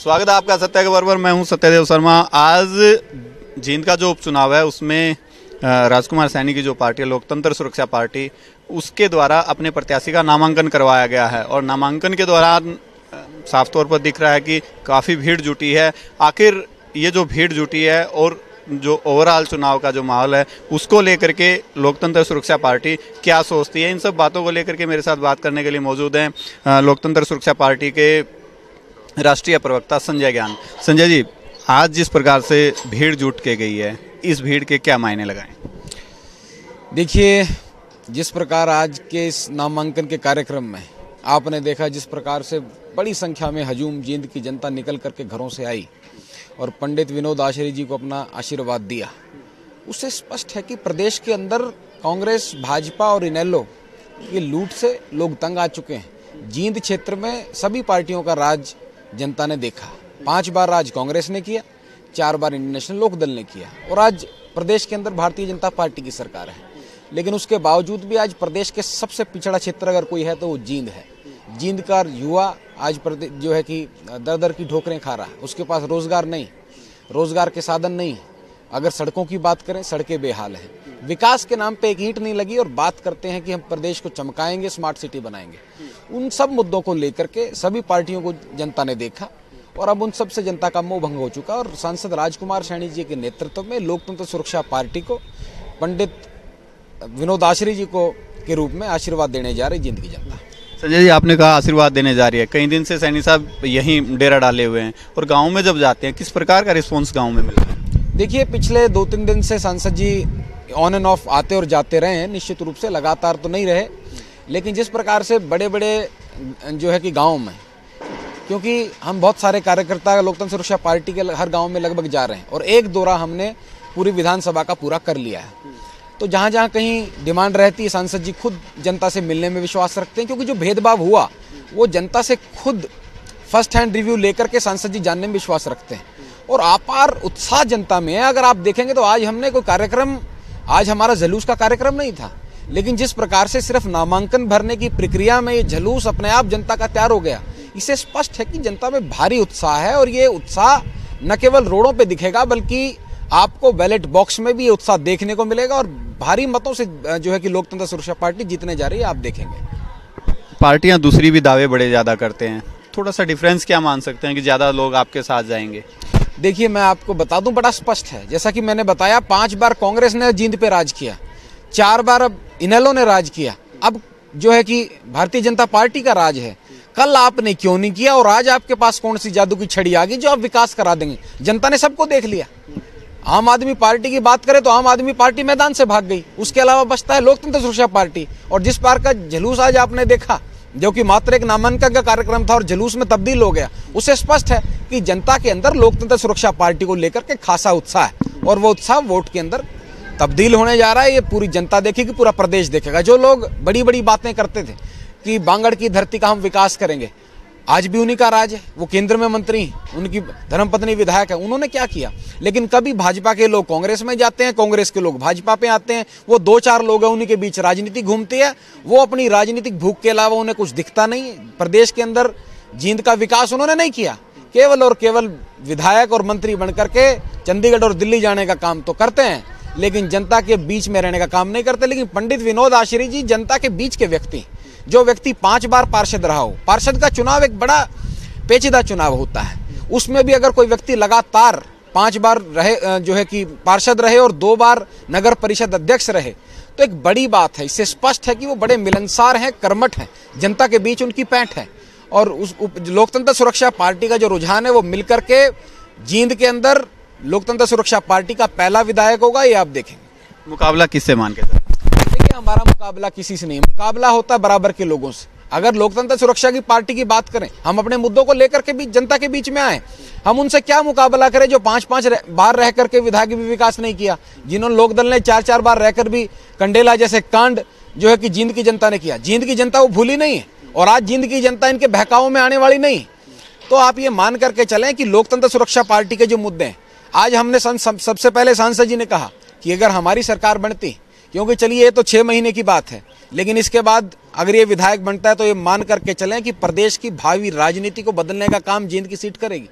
स्वागत है आपका सत्य खबर पर। मैं हूं सत्यदेव शर्मा। आज जींद का जो उपचुनाव है उसमें राजकुमार सैनी की जो पार्टी है लोकतंत्र सुरक्षा पार्टी, उसके द्वारा अपने प्रत्याशी का नामांकन करवाया गया है और नामांकन के दौरान साफ तौर पर दिख रहा है कि काफ़ी भीड़ जुटी है। आखिर ये जो भीड़ जुटी है और जो ओवरऑल चुनाव का जो माहौल है उसको लेकर के लोकतंत्र सुरक्षा पार्टी क्या सोचती है, इन सब बातों को लेकर के मेरे साथ बात करने के लिए मौजूद हैं लोकतंत्र सुरक्षा पार्टी के राष्ट्रीय प्रवक्ता संजय ज्ञान। संजय जी, आज जिस प्रकार से भीड़ जुट के गई है, इस भीड़ के क्या मायने लगाएं? देखिए, जिस प्रकार आज के इस नामांकन के कार्यक्रम में आपने देखा, जिस प्रकार से बड़ी संख्या में हजूम जींद की जनता निकल करके घरों से आई और पंडित विनोद आचार्य जी को अपना आशीर्वाद दिया, उससे स्पष्ट है कि प्रदेश के अंदर कांग्रेस, भाजपा और इनेलो की लूट से लोग तंग आ चुके हैं। जींद क्षेत्र में सभी पार्टियों का राज जनता ने देखा। 5 बार राज कांग्रेस ने किया, 4 बार इंडियन नेशनल लोकदल ने किया और आज प्रदेश के अंदर भारतीय जनता पार्टी की सरकार है। लेकिन उसके बावजूद भी आज प्रदेश के सबसे पिछड़ा क्षेत्र अगर कोई है तो वो जींद है। जींद का युवा आज जो है कि दर दर की ठोकरें खा रहा है। उसके पास रोजगार नहीं, रोजगार के साधन नहीं। अगर सड़कों की बात करें, सड़कें बेहाल हैं। विकास के नाम पे एक ईंट नहीं लगी और बात करते हैं कि हम प्रदेश को चमकाएंगे, स्मार्ट सिटी बनाएंगे। उन सब मुद्दों को लेकर के सभी पार्टियों को जनता ने देखा और अब उन सब से जनता का मोह भंग हो चुका और सांसद राजकुमार सैनी जी के नेतृत्व में लोकतंत्र सुरक्षा पार्टी को पंडित विनोद आचार्य जी को के रूप में आशीर्वाद देने जा रही जींद की जनता। संजय जी, आपने कहा आशीर्वाद देने जा रही है। कई दिन से सैनी साहब यहीं डेरा डाले हुए हैं और गाँव में जब जाते हैं, किस प्रकार का रिस्पॉन्स गाँव में मिल रहा है? देखिए, पिछले 2-3 दिन से सांसद जी ऑन एंड ऑफ आते और जाते रहे हैं। निश्चित रूप से लगातार तो नहीं रहे, लेकिन जिस प्रकार से बड़े बड़े जो है कि गाँव में, क्योंकि हम बहुत सारे कार्यकर्ता लोकतंत्र सुरक्षा पार्टी के हर गांव में लगभग जा रहे हैं और एक दौरा हमने पूरी विधानसभा का पूरा कर लिया है। तो जहां जहां कहीं डिमांड रहती है, सांसद जी खुद जनता से मिलने में विश्वास रखते हैं, क्योंकि जो भेदभाव हुआ वो जनता से खुद फर्स्ट हैंड रिव्यू लेकर के सांसद जी जानने में विश्वास रखते हैं और अपार उत्साह जनता में है। अगर आप देखेंगे तो आज हमने कोई कार्यक्रम, आज हमारा जुलूस का कार्यक्रम नहीं था, लेकिन जिस प्रकार से सिर्फ नामांकन भरने की प्रक्रिया में ये जुलूस अपने आप जनता का तैयार हो गया, इससे स्पष्ट है कि जनता में भारी उत्साह है और ये उत्साह न केवल रोडों पे दिखेगा बल्कि आपको बैलेट बॉक्स में भी ये उत्साह देखने को मिलेगा और भारी मतों से जो है कि लोकतंत्र सुरक्षा पार्टी जीतने जा रही है, आप देखेंगे। पार्टियां दूसरी भी दावे बड़े ज़्यादा करते हैं, थोड़ा सा डिफरेंस क्या मान सकते हैं कि ज़्यादा लोग आपके साथ जाएंगे? देखिए, मैं आपको बता दूं, बड़ा स्पष्ट है। जैसा कि मैंने बताया, 5 बार कांग्रेस ने जींद पे राज किया, 4 बार अब इनेलो ने राज किया, अब जो है कि भारतीय जनता पार्टी का राज है। कल आपने क्यों नहीं किया और आज आपके पास कौन सी जादू की छड़ी आ गई जो आप विकास करा देंगे? जनता ने सबको देख लिया। आम आदमी पार्टी की बात करें तो आम आदमी पार्टी मैदान से भाग गई, उसके अलावा बचता है लोकतंत्र सुरक्षा पार्टी। और जिस बार का जुलूस आज आपने देखा, जो कि मात्र एक नामांकन का कार्यक्रम था और जुलूस में तब्दील हो गया, उससे स्पष्ट है कि जनता के अंदर लोकतंत्र सुरक्षा पार्टी को लेकर के खासा उत्साह है और वो उत्साह वोट के अंदर तब्दील होने जा रहा है। ये पूरी जनता देखेगी, पूरा प्रदेश देखेगा। जो लोग बड़ी बड़ी बातें करते थे कि बांगड़ की धरती का हम विकास करेंगे, आज भी उन्हीं का राज है। वो केंद्र में मंत्री, उनकी धर्मपत्नी विधायक है, उन्होंने क्या किया? लेकिन कभी भाजपा के लोग कांग्रेस में जाते हैं, कांग्रेस के लोग भाजपा पे आते हैं। वो 2-4 लोग हैं, उन्हीं के बीच राजनीति घूमती है। वो अपनी राजनीतिक भूख के अलावा उन्हें कुछ दिखता नहीं। प्रदेश के अंदर जींद का विकास उन्होंने नहीं किया, केवल और केवल विधायक और मंत्री बनकर के चंडीगढ़ और दिल्ली जाने का काम तो करते हैं, लेकिन जनता के बीच में रहने का काम नहीं करते। लेकिन पंडित विनोद आचार्य जी जनता के बीच के व्यक्ति, जो व्यक्ति 5 बार पार्षद रहा हो, पार्षद का चुनाव एक बड़ा पेचीदा चुनाव होता है, उसमें भी अगर कोई व्यक्ति लगातार 5 बार रहे, जो है कि पार्षद रहे और 2 बार नगर परिषद अध्यक्ष रहे, तो एक बड़ी बात है। इससे स्पष्ट है कि वो बड़े मिलनसार हैं, कर्मठ हैं, जनता के बीच उनकी पैठ है। और उस लोकतंत्र सुरक्षा पार्टी का जो रुझान है वो मिलकर के जींद के अंदर लोकतंत्र सुरक्षा पार्टी का पहला विधायक होगा, ये आप देखेंगे। मुकाबला किससे मान के चलते? देखिए, हमारा मुकाबला किसी से नहीं, मुकाबला होता है बराबर के लोगों से। अगर लोकतंत्र सुरक्षा की पार्टी की बात करें, हम अपने मुद्दों को लेकर के भी जनता के बीच में आए, हम उनसे क्या मुकाबला करें जो 5-5 बार रह करके विधायक भी विकास नहीं किया, जिन्होंने लोकदल ने 4-4 बार रहकर भी कंडेला जैसे कांड जो है कि जींद की जनता ने किया। जींद की जनता वो भूली नहीं है और आज जींद की जनता इनके बहकावों में आने वाली नहीं। तो आप ये मान करके चलें कि लोकतंत्र सुरक्षा पार्टी के जो मुद्दे हैं, आज हमने सबसे पहले सांसद जी ने कहा कि अगर हमारी सरकार बनती, क्योंकि चलिए ये तो 6 महीने की बात है, लेकिन इसके बाद अगर ये विधायक बनता है तो ये मान करके चलें कि प्रदेश की भावी राजनीति को बदलने का काम जींद की सीट करेगी।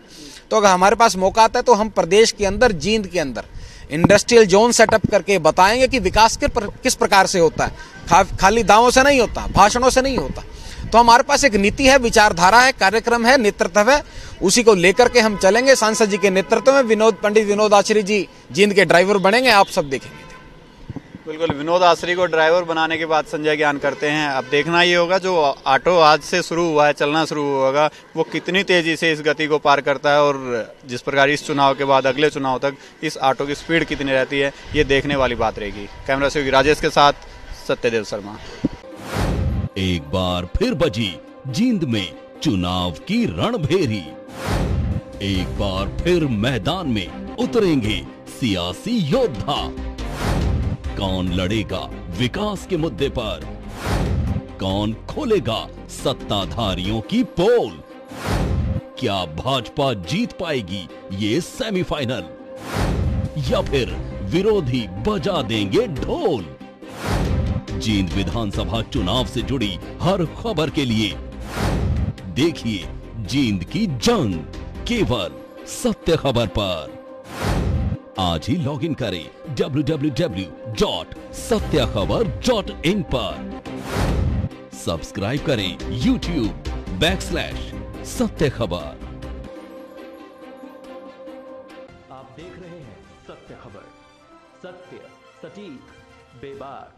तो अगर हमारे पास मौका आता है तो हम प्रदेश के अंदर, जींद के अंदर इंडस्ट्रियल जोन सेटअप करके बताएंगे कि विकास किस प्रकार से होता है। खाली दावों से नहीं होता, भाषणों से नहीं होता। तो हमारे पास एक नीति है, विचारधारा है, कार्यक्रम है, नेतृत्व है, उसी को लेकर के हम चलेंगे। सांसद जी के नेतृत्व में पंडित विनोद आश्री जी जींद के ड्राइवर बनेंगे, आप सब देखेंगे। बिल्कुल, विनोद आश्री को ड्राइवर बनाने की बात संजय ज्ञान करते हैं। अब देखना ये होगा जो ऑटो आज से शुरू हुआ है, चलना शुरू होगा, वो कितनी तेजी से इस गति को पार करता है और जिस प्रकार इस चुनाव के बाद अगले चुनाव तक इस ऑटो की स्पीड कितनी रहती है, ये देखने वाली बात रहेगी। कैमरा सहयोगी राजेश के साथ सत्यदेव शर्मा। एक बार फिर बजी जींद में चुनाव की रणभेरी। एक बार फिर मैदान में उतरेंगे सियासी योद्धा। कौन लड़ेगा विकास के मुद्दे पर? कौन खोलेगा सत्ताधारियों की पोल? क्या भाजपा जीत पाएगी ये सेमीफाइनल, या फिर विरोधी बजा देंगे ढोल? जींद विधानसभा चुनाव से जुड़ी हर खबर के लिए देखिए जींद की जंग केवल सत्य खबर पर। आज ही लॉग इन करें www.satyakhabar.in पर। सब्सक्राइब करें YouTube/सत्य खबर। आप देख रहे हैं सत्य खबर, सत्य, सटीक, बेबाक।